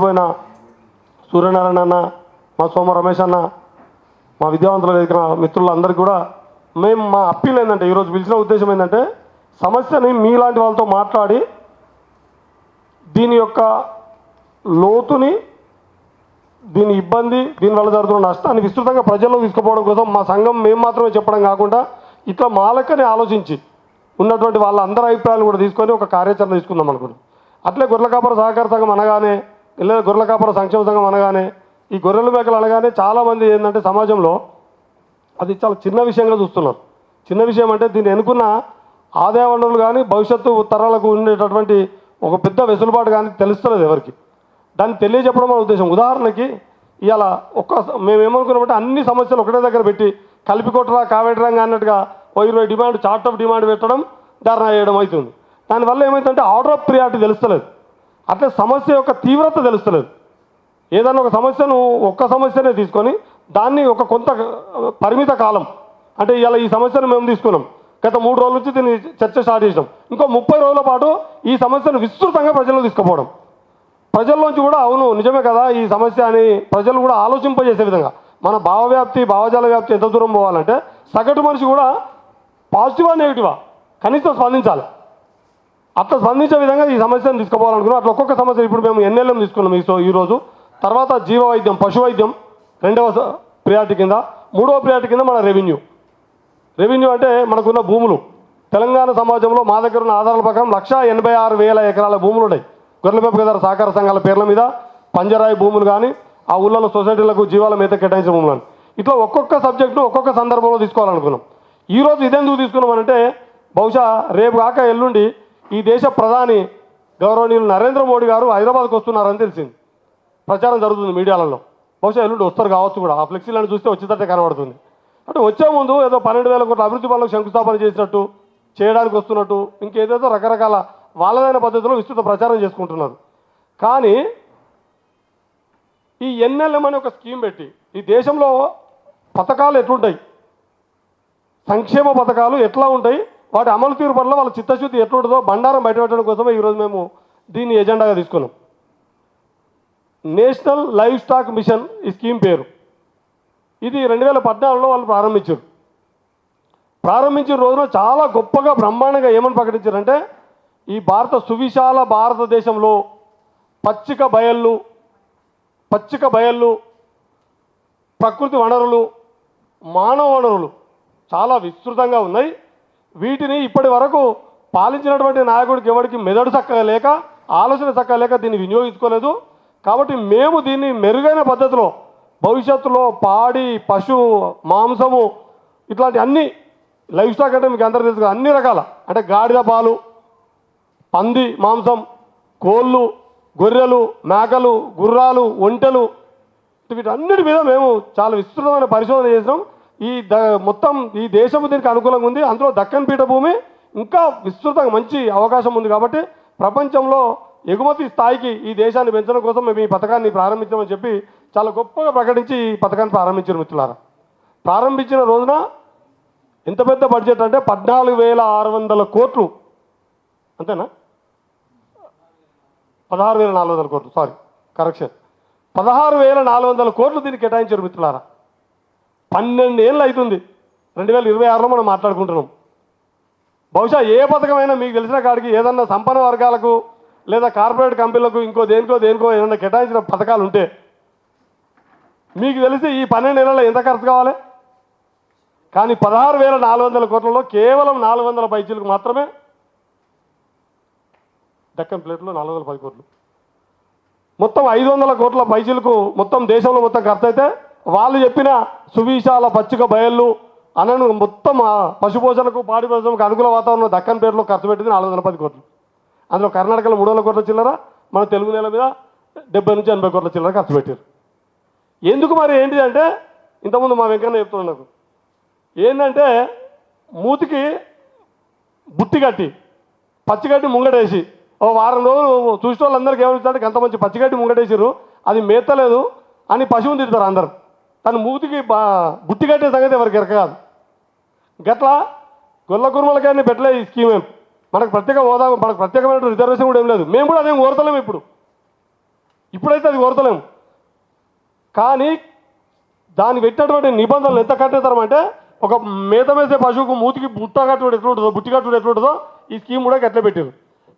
పోయిన సూర్యనారాయణ అన్న, మా సోమ రమేష్ అన్న, మా విద్యావంతుల వేదిక మిత్రులందరికీ కూడా మేము మా అప్పీల్ ఏంటంటే, ఈరోజు పిలిచిన ఉద్దేశం ఏంటంటే, సమస్యని మీలాంటి వాళ్ళతో మాట్లాడి దీని యొక్క లోతుని, దీని ఇబ్బంది, దీనివల్ల జరుగుతున్న నష్టాన్ని విస్తృతంగా ప్రజల్లో తీసుకుపోవడం కోసం మా సంఘం మేము మాత్రమే చెప్పడం కాకుండా ఇట్లా మాలకని ఆలోచించి ఉన్నటువంటి వాళ్ళ అందరి అభిప్రాయాలు కూడా తీసుకొని ఒక కార్యాచరణ తీసుకుందాం అనుకున్నాం. అట్లే గొర్రెల కాపర సహకార సంఘం అనగానే, లేదా గొర్రెల కాపర సంక్షేమ సంఘం అనగానే, ఈ గొర్రెల మేకలు అనగానే చాలామంది ఏంటంటే సమాజంలో అది చాలా చిన్న విషయంగా చూస్తున్నారు. చిన్న విషయం అంటే దీన్ని ఎన్నుకున్న ఆదాయ వనరులు కానీ భవిష్యత్తు తరాలకు ఉండేటటువంటి ఒక పెద్ద వెసులుబాటు కానీ తెలుస్తలేదు ఎవరికి. దాన్ని తెలియజెప్పడం మన ఉద్దేశం. ఉదాహరణకి ఇవాళ మేమేమనుకున్నామంటే అన్ని సమస్యలు ఒకటే దగ్గర పెట్టి కలిపి కొట్టరా కావేటరంగా అన్నట్టుగా 20 డిమాండ్ చార్ట్ ఆఫ్ డిమాండ్ పెట్టడం, ధారణ చేయడం అవుతుంది. దానివల్ల ఏమవుతుందంటే ఆర్డర్ ఆఫ్ ప్రియారిటీ తెలుస్తలేదు, అట్లే సమస్య యొక్క తీవ్రత తెలుస్తలేదు. ఏదైనా ఒక సమస్యను ఒక్క సమస్యనే తీసుకొని దాన్ని ఒక కొంత పరిమిత కాలం, అంటే ఇవాళ ఈ సమస్యను మేము తీసుకున్నాం, గత 3 రోజుల నుంచి దీన్ని చర్చ స్టార్ట్ చేసినాం, ఇంకో 30 రోజుల పాటు ఈ సమస్యను విస్తృతంగా ప్రజల్లో తీసుకుపోవడం, ప్రజల్లోంచి కూడా అవును నిజమే కదా ఈ సమస్య అని ప్రజలు కూడా ఆలోచింపజేసే విధంగా మన భావవ్యాప్తి భావజాల వ్యాప్తి ఎంత దూరం పోవాలంటే సగటు మనిషి కూడా పాజిటివా నెగిటివా కనీసం స్పందించాలి. అట్లా స్పందించే విధంగా ఈ సమస్యను తీసుకుపోవాలనుకున్నాం. అట్లా ఒక్కొక్క సమస్య ఇప్పుడు మేము ఎన్ఎల్ఎం తీసుకున్నాం ఈరోజు, తర్వాత జీవ వైద్యం, పశు వైద్యం 2వ ప్రియారిటీ కింద, 3వ ప్రియారిటీ కింద మన రెవెన్యూ అంటే మనకున్న భూములు. తెలంగాణ సమాజంలో మా దగ్గర ఉన్న ఆధారాల ప్రకారం 186,000 ఎకరాల భూములు ఉన్నాయి. గొర్రెల పెంపకదారు సహకార సంఘాల పేర్ల మీద పంజరాయి భూములు కానీ, ఆ ఊళ్ళలో సొసైటీలకు జీవాల మీద కేటాయించిన భూములు కానీ, ఇట్లా ఒక్కొక్క సబ్జెక్టును ఒక్కొక్క సందర్భంలో తీసుకోవాలనుకున్నాం. ఈరోజు ఇదెందుకు తీసుకున్నామనంటే, బహుశా రేపు కాక ఎల్లుండి ఈ దేశ ప్రధాని గౌరవనీయులు నరేంద్ర మోడీ గారు హైదరాబాద్కు వస్తున్నారని తెలిసింది, ప్రచారం జరుగుతుంది మీడియాలలో. బహుశా ఎల్లుండి వస్తారు కావచ్చు కూడా, ఆ ఫ్లెక్సీలను చూస్తే వచ్చేటట్టే కనబడుతుంది. అంటే వచ్చే ముందు ఏదో 12,000 కోట్ల అభివృద్ధి పనులకు శంకుస్థాపన చేసినట్టు, చేయడానికి వస్తున్నట్టు, ఇంకేదేదో రకరకాల వాళ్ళదైన పద్ధతిలో విస్తృత ప్రచారం చేసుకుంటున్నారు. కానీ ఈ ఎన్ఎల్ఎం అనే ఒక స్కీమ్ పెట్టి ఈ దేశంలో పథకాలు ఎట్లుంటాయి, సంక్షేమ పథకాలు ఎట్లా ఉంటాయి, వాటి అమలు తీరు పట్ల వాళ్ళ చిత్తశుద్ధి ఎట్లుంటుందో బండారం బయటపెట్టడం కోసమే ఈరోజు మేము దీన్ని ఎజెండాగా తీసుకున్నాం. నేషనల్ లైవ్ స్టాక్ మిషన్ ఈ స్కీమ్ పేరు. ఇది 2014లో వాళ్ళు ప్రారంభించిన రోజున చాలా గొప్పగా బ్రహ్మాండంగా ఏమని ప్రకటించారంటే, ఈ సువిశాల భారతదేశంలో పచ్చిక బయళ్ళు, ప్రకృతి వనరులు, మానవ వనరులు చాలా విస్తృతంగా ఉన్నాయి. వీటిని ఇప్పటి వరకు పాలించినటువంటి నాయకుడికి ఎవరికి మెదడు చక్కగా లేక, ఆలోచన చక్కగా లేక దీన్ని వినియోగించుకోలేదు. కాబట్టి మేము దీన్ని మెరుగైన పద్ధతిలో భవిష్యత్తులో పాడి, పశు మాంసము, ఇట్లాంటి అన్ని లైవ్ స్టాక్ అంటే మీకు అందరూ తెలుసు, అన్ని రకాల అంటే గాడిద పాలు, పంది మాంసం, కోళ్ళు, గొర్రెలు, మేకలు, గుర్రాలు, ఒంటెలు, వీటన్నిటి మీద మేము చాలా విస్తృతమైన పరిశోధన చేసినాం. మొత్తం ఈ దేశము దీనికి అనుకూలంగా ఉంది. అందులో దక్కన్ పీఠభూమి ఇంకా విస్తృతంగా మంచి అవకాశం ఉంది. కాబట్టి ప్రపంచంలో ఎగుమతి స్థాయికి ఈ దేశాన్ని పెంచడం కోసం మేము ఈ పథకాన్ని ప్రారంభించామని చెప్పి చాలా గొప్పగా ప్రకటించి ఈ పథకాన్ని ప్రారంభించారు మిత్రులారా. ప్రారంభించిన రోజున ఎంత పెద్ద బడ్జెట్ అంటే 14,600 కోట్లు, అంతేనా? 16,400 కోట్లు, సారీ కరెక్షన్, 16,400 కోట్లు దీనికి కేటాయించారు మిత్రులారా. 12 ఏళ్ళు అవుతుంది, 2026లో మనం మాట్లాడుకుంటున్నాం. బహుశా ఏ పథకమైనా మీకు తెలిసిన కాడికి ఏదన్నా సంపన్న వర్గాలకు లేదా కార్పొరేట్ కంపెనీలకు ఇంకో దేనికో ఏదన్నా కేటాయించిన పథకాలు ఉంటే మీకు తెలిసి ఈ 12 నెలల్లో ఎంత ఖర్చు కావాలి? కానీ 16,400 కోట్లలో కేవలం 400 పైచీలకు మాత్రమే, దక్కన్ ప్లేట్లో 410 కోట్లు, మొత్తం 500 కోట్ల పైచీలకు మొత్తం దేశంలో మొత్తం ఖర్చు అయితే, వాళ్ళు చెప్పిన సువిశాల పచ్చిక బయళ్ళు అనను మొత్తం పశుపోషణకు పాడి పరిశ్రమకు అనుకూల వాతావరణం దక్కన్ పేరులో ఖర్చు పెట్టింది 410 కోట్లు. అందులో కర్ణాటకలో 300 కోట్ల చిల్లర, మన తెలుగు నేల మీద 70 నుంచి 80 కోట్ల చిల్లర ఖర్చు పెట్టారు. ఎందుకు మరి ఏంటి అంటే, ఇంతకుముందు మా వెంకన్న చెప్తున్నాడు నాకు, ఏంటంటే మూతికి బుట్టి కట్టి పచ్చిగడ్డి ముంగటేసి ఓ వారం రోజులు చూసిన వాళ్ళందరికీ ఏమవుతుందంటే అంత మంచి పచ్చిగడ్డి ముంగటేసారు, అది మేతలేదు అని పశువుని తిడతారు అందరు. తను మూతికి బుట్టి కట్టే సంగతి ఎవరికి ఎరకాదు. గట్లా గొల్ల కుర్మలకాన్ని పెట్టలే ఈ స్కీమ్. మనకు ప్రత్యేక హోదా, మనకు ప్రత్యేకమైన రిజర్వేషన్ కూడా ఏం లేదు. మేము కూడా అదేం కోరతలేము. ఇప్పుడు ఇప్పుడైతే అది కోరతలేము. కానీ దాన్ని పెట్టినటువంటి నిబంధనలు ఎంత కట్టేతరం అంటే, ఒక మేత మేసే పశువుకు మూతికి బుట్ట కట్టుడు ఎట్లుంటుందో, బుట్టి కట్టుడు ఎట్లుంటుందో ఈ స్కీమ్ కూడా ఎట్లా పెట్టారు.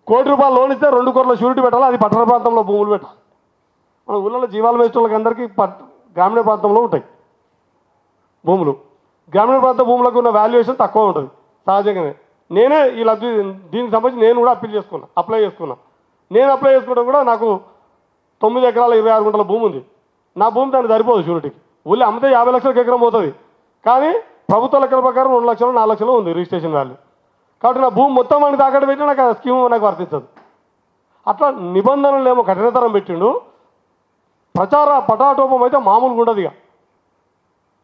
₹1,00,00,000 లోన్ ఇస్తే 2 కోట్ల షూరిటీ పెట్టాలి. అది పట్టణ ప్రాంతంలో భూములు పెట్టాలి. మన ఊళ్ళలో జీవాలు వేసేటోళ్ళకి అందరికీ గ్రామీణ ప్రాంతంలో ఉంటాయి భూములు. గ్రామీణ ప్రాంత భూములకు ఉన్న వాల్యుయేషన్ తక్కువ ఉంటుంది సహజంగానే. నేనే ఈ లబ్ధి దీనికి సంబంధించి నేను కూడా అప్లై చేసుకున్నా. నేను అప్లై చేసుకోవడం కూడా నాకు 9 ఎకరాల 26 గుంటల భూమి ఉంది. నా భూమి దానికి సరిపోదు షూరిటీకి. ఊళ్ళో అమ్మితే 50 లక్షలకు ఎకరం పోతుంది. కానీ ప్రభుత్వ లెక్కల ప్రకారం 2 లక్షలు 4 లక్షలు ఉంది రిజిస్ట్రేషన్ వాల్యూ. కాబట్టి నా భూమి మొత్తం అని తాకట్టు పెట్టినా నాకు ఆ స్కీమ్ నాకు వర్తించదు. అట్లా నిబంధనలు ఏమో కఠినతరం పెట్టిండు. ప్రచార పటాటోపం అయితే మామూలుగా ఉండదు. ఇక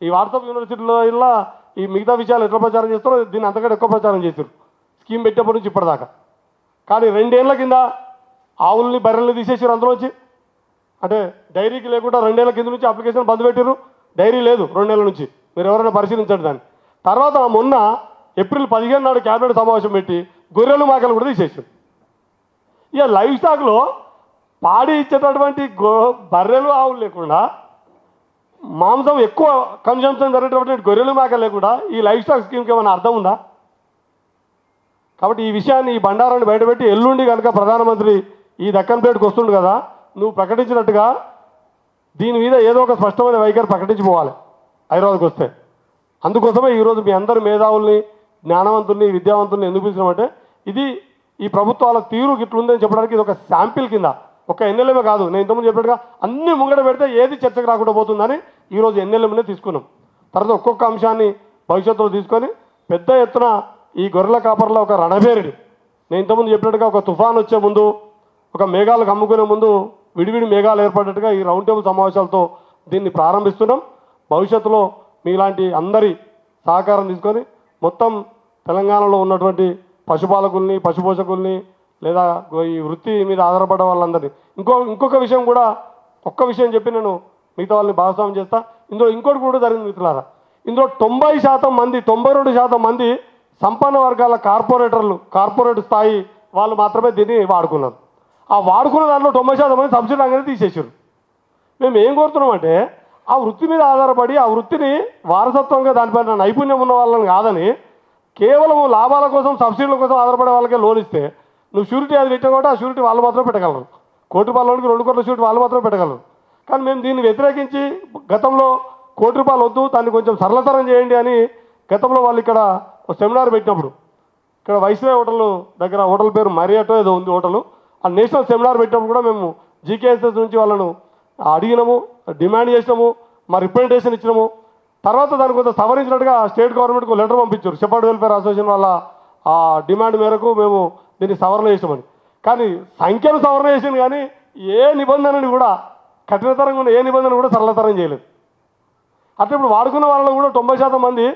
ఈ వాట్సాప్ యూనివర్సిటీలో ఇలా ఈ మిగతా విషయాలు ఎట్లా ప్రచారం చేస్తారో దీన్ని అంతకంటే ఎక్కువ ప్రచారం చేశారు స్కీమ్ పెట్టేప్పటి నుంచి ఇప్పటిదాకా. కానీ 2 ఏళ్ల కింద ఆవుల్ని బర్రెల్ని తీసేసారు అందులోంచి. అంటే డైరీకి లేకుండా 2 ఏళ్ల కింద నుంచి అప్లికేషన్ బంద్ పెట్టారు. డైరీ లేదు 2 ఏళ్ల నుంచి. మీరు ఎవరైనా పరిశీలించండి దాన్ని. తర్వాత మొన్న ఏప్రిల్ 15 నాడు క్యాబినెట్ సమావేశం పెట్టి గొర్రెలు మేకలు కూడా తీసేసారు. ఇక లైవ్ స్టాక్లో పాడి ఇచ్చేటటువంటి బర్రెలు ఆవులు లేకుండా, మాంసం ఎక్కువ కన్జంప్షన్ జరిగేటటువంటి గొర్రెలు మేకలు లేకుండా ఈ లైవ్ స్టాక్ స్కీమ్కి ఏమైనా అర్థం ఉందా? కాబట్టి ఈ విషయాన్ని, ఈ బండారాన్ని బయటపెట్టి ఎల్లుండి కనుక ప్రధానమంత్రి ఈ దక్కన్ ప్లేట్కి వస్తుండు కదా, నువ్వు ప్రకటించినట్టుగా దీని మీద ఏదో ఒక స్పష్టమైన వైఖరి ప్రకటించిపోవాలి హైదరాబాద్కి వస్తే. అందుకోసమే ఈరోజు మీ అందరు మేధావుల్ని, జ్ఞానవంతుల్ని, విద్యావంతుల్ని ఎందుకు పిలిచినామంటే, ఇది ఈ ప్రభుత్వాల తీరు ఇట్లుందని చెప్పడానికి ఇది ఒక శాంపిల్ కింద. ఒక ఎన్ఎల్ఎంఏ కాదు, నేను ఇంతకుముందు చెప్పినట్టుగా అన్ని ముంగట పెడితే ఏది చర్చకు రాకుండా పోతుందని ఈరోజు ఎన్ఎల్ఎంనే తీసుకున్నాం. తర్వాత ఒక్కొక్క అంశాన్ని భవిష్యత్తులో తీసుకొని పెద్ద ఎత్తున ఈ గొర్రెల కాపర్ల ఒక రణభేరుడు. నేను ఇంతకుముందు చెప్పినట్టుగా ఒక తుఫాన్ వచ్చే ముందు, ఒక మేఘాలు కమ్ముకునే ముందు విడివిడి మేఘాలు ఏర్పడినట్టుగా ఈ రౌండ్ టేబుల్ సమావేశాలతో దీన్ని ప్రారంభిస్తున్నాం. భవిష్యత్తులో మీలాంటి అందరి సహకారం తీసుకొని మొత్తం తెలంగాణలో ఉన్నటువంటి పశుపాలకుల్ని, పశుపోషకుల్ని, లేదా ఈ వృత్తి మీద ఆధారపడే వాళ్ళందరినీ ఇంకొక విషయం కూడా, ఒక్క విషయం చెప్పి నేను మిగతా వాళ్ళని భాగస్వామ్యం చేస్తా. ఇందులో ఇంకోటి కూడా జరిగింది మిత్రులారా. ఇందులో 90% మంది, 92% మంది సంపన్న వర్గాల కార్పొరేట్ స్థాయి వాళ్ళు మాత్రమే దీన్ని వాడుకున్నారు. ఆ వాడుకున్న దాంట్లో 90% మంది సబ్సిడీ రంగానే తీసేసారు. మేము ఏం కోరుతున్నామంటే, ఆ వృత్తి మీద ఆధారపడి ఆ వృత్తిని వారసత్వంగా దానిపైన నైపుణ్యం ఉన్న వాళ్ళని కాదని, కేవలం లాభాల కోసం, సబ్సిడీల కోసం ఆధారపడే వాళ్ళకే లోన్ ఇస్తే, నువ్వు షూరిటీ అది పెట్టావు కాబట్టి ఆ షూరిటీ వాళ్ళు మాత్రమే పెట్టగలరు. ₹1,00,00,000 లోన్కి 2 కోట్ల షూరిటీ వాళ్ళు మాత్రమే పెట్టగలరు. కానీ మేము దీన్ని వ్యతిరేకించి గతంలో ₹1,00,00,000 వద్దు, దాన్ని కొంచెం సరళతరం చేయండి అని గతంలో వాళ్ళు ఇక్కడ ఒక సెమినార్ పెట్టినప్పుడు, ఇక్కడ వైస్రాయ్ హోటల్ దగ్గర, హోటల్ పేరు మరియటో ఏదో ఉంది హోటల్, ఆ నేషనల్ సెమినార్ పెట్టినప్పుడు కూడా మేము జీకేఎస్ఎస్ నుంచి వాళ్ళను అడిగినాము, డిమాండ్ చేసినాము, మా రిప్రజెంటేషన్ ఇచ్చినాము. తర్వాత దాన్ని కొంత సవరించినట్టుగా స్టేట్ గవర్నమెంట్కు లెటర్ పంపించారు. షెపర్డ్ వెల్ఫేర్ అసోసియేషన్ వాళ్ళ ఆ డిమాండ్ మేరకు మేము దీన్ని సవరణ చేసామని. కానీ సంఖ్యను సవరణ చేసింది, కానీ ఏ నిబంధనని కూడా, కఠినతరంగా ఉన్న ఏ నిబంధన కూడా సరళతరం చేయలేదు. అట్లా ఇప్పుడు వాడుకున్న వాళ్ళలో కూడా 90% మంది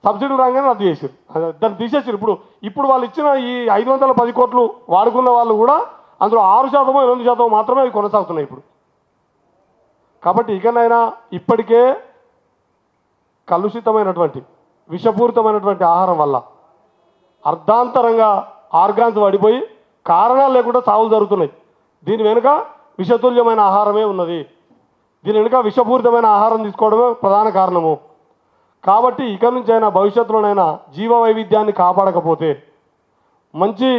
సబ్సిడీ రాగానే రద్దు చేశారు, దాన్ని తీసేసారు. ఇప్పుడు వాళ్ళు ఇచ్చిన ఈ 510 కోట్లు వాడుకున్న వాళ్ళు కూడా అందులో 6%, 8% మాత్రమే అవి కొనసాగుతున్నాయి ఇప్పుడు. కాబట్టి ఇకనైనా ఇప్పటికే కలుషితమైనటువంటి, విషపూరితమైనటువంటి ఆహారం వల్ల అర్ధాంతరంగా ఆర్గాన్స్ పడిపోయి కారణాలు లేకుండా చావులు జరుగుతున్నాయి. దీని వెనుక విషతుల్యమైన ఆహారమే ఉన్నది. దీని వెనుక విషపూరితమైన ఆహారం తీసుకోవడమే ప్రధాన కారణము. కాబట్టి ఇక నుంచి అయినా, భవిష్యత్తులోనైనా జీవ వైవిధ్యాన్ని కాపాడకపోతే, మంచి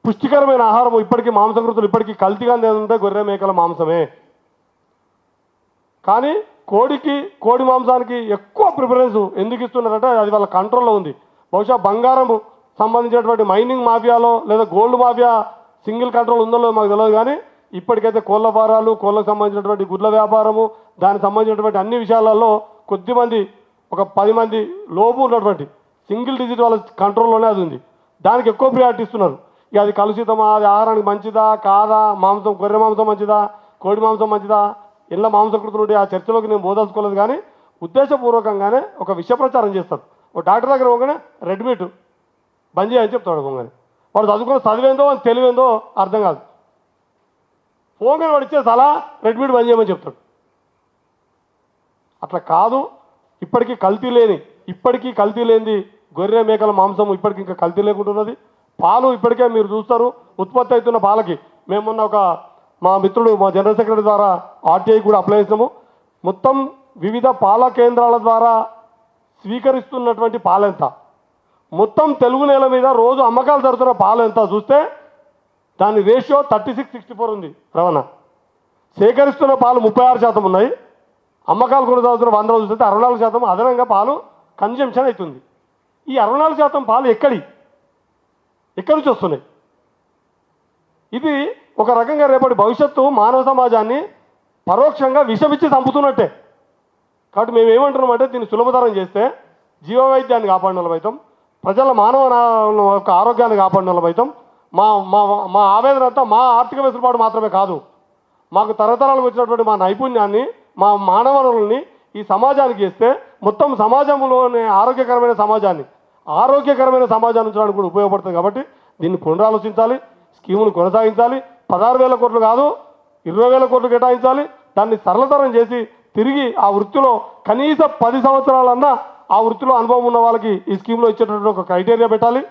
పుష్టికరమైన ఆహారము, ఇప్పటికీ మాంసకృతులు ఇప్పటికీ కల్తీగా ఉంటే గొర్రె మేకల మాంసమే. కానీ కోడి మాంసానికి ఎక్కువ ప్రిఫరెన్స్ ఎందుకు ఇస్తున్నారంటే, అది వాళ్ళ కంట్రోల్లో ఉంది. బహుశా బంగారం సంబంధించినటువంటి మైనింగ్ మాఫియాలో లేదా గోల్డ్ మాఫియా సింగిల్ కంట్రోల్ ఉందో మాకు తెలియదు. కానీ ఇప్పటికైతే కోళ్ళ ఫారాలు, కోళ్ళకు సంబంధించినటువంటి గుడ్ల వ్యాపారము, దానికి సంబంధించినటువంటి అన్ని విషయాలలో కొద్దిమంది, ఒక 10 మంది లోపు ఉన్నటువంటి సింగిల్ డిజిట్ వాళ్ళ కంట్రోల్లోనే అది ఉంది. దానికి ఎక్కువ ప్రియారిటీ ఇస్తున్నారు. ఇక అది కలుషితమా, అది ఆహారానికి మంచిదా కాదా, మాంసం, గొర్రె మాంసం మంచిదా, కోడి మాంసం మంచిదా, ఇలా మాంసకృతులు ఉంటే ఆ చర్చలోకి నేను బోదలుచుకోలేదు. కానీ ఉద్దేశపూర్వకంగానే ఒక విష ప్రచారం చేస్తాడు. ఒక డాక్టర్ దగ్గర పోగానే రెడ్ మీట్ బంద్ చేయని చెప్తాడు. పోగానే వాడు చదువుకున్న చదివేందో, తెలివేందో అర్థం కాదు. పోగానే వాడు ఇచ్చే సలహా రెడ్ మీట్ బంద్ చేయమని చెప్తాడు. అట్లా కాదు. ఇప్పటికీ కల్తీ లేనిది గొర్రె మేకల మాంసం ఇప్పటికి ఇంకా కల్తీ లేకుంటున్నది. పాలు ఇప్పటికే మీరు చూస్తారు, ఉత్పత్తి అవుతున్న పాలకి. మేమున్న మా మిత్రుడు మా జనరల్ సెక్రటరీ ద్వారా ఆర్టీఐ కూడా అప్లై చేసినాము. మొత్తం వివిధ పాల కేంద్రాల ద్వారా స్వీకరిస్తున్నటువంటి పాలెంత, మొత్తం తెలుగు నేల మీద రోజు అమ్మకాలు జరుగుతున్న పాలు ఎంత చూస్తే దాని రేషియో 36-64 ఉంది. రవాణా సేకరిస్తున్న పాలు 36% ఉన్నాయి. అమ్మకాలు కొనసాగుతున్న 100 రోజులు చూస్తే 64% అదనంగా పాలు కన్జంప్షన్ అవుతుంది. ఈ 64% పాలు ఎక్కడి నుంచి వస్తున్నాయి? ఇది ఒక రకంగా రేపటి భవిష్యత్తు మానవ సమాజాన్ని పరోక్షంగా విషమిచ్చి చంపుతున్నట్టే. కాబట్టి మేము ఏమంటున్నామంటే దీన్ని సులభతరం చేస్తే జీవ వైద్యాన్ని కాపాడిన వాళ్ళం అవుతాం, ప్రజల మానవ యొక్క ఆరోగ్యాన్ని కాపాడిన వాళ్ళం అవుతాం. మా మా మా ఆవేదన అంతా మా ఆర్థిక వెసులుబాటు మాత్రమే కాదు, మాకు తరతరాలకు వచ్చినటువంటి మా నైపుణ్యాన్ని, మా మానవనుల్ని ఈ సమాజానికి ఇస్తే మొత్తం సమాజంలోనే ఆరోగ్యకరమైన సమాజాన్ని ఉంచడానికి కూడా ఉపయోగపడుతుంది. కాబట్టి దీన్ని పునరాలోచించాలి, స్కీమును కొనసాగించాలి. 16,000 కోట్లు కాదు 20,000 కోట్లు కేటాయించాలి. దాన్ని సరళతరం చేసి తిరిగి ఆ వృత్తిలో కనీసం 10 సంవత్సరాలన్నా ఆ వృత్తిలో అనుభవం ఉన్న వాళ్ళకి ఈ స్కీమ్లో ఇచ్చేటటువంటి ఒక క్రైటీరియా పెట్టాలి.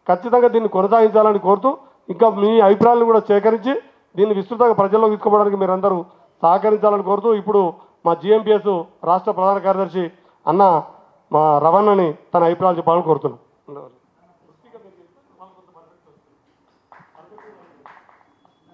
ఖచ్చితంగా దీన్ని కొనసాగించాలని కోరుతూ ఇంకా మీ అభిప్రాయాలను కూడా సేకరించి దీన్ని విస్తృతంగా ప్రజల్లోకి తీసుకోవడానికి మీరందరూ సహకరించాలని కోరుతూ ఇప్పుడు మా జిఎంపిఎస్ రాష్ట్ర ప్రధాన కార్యదర్శి అన్న మా రవణని తన అభిప్రాయాలు చెప్పాలని కోరుతున్నాం.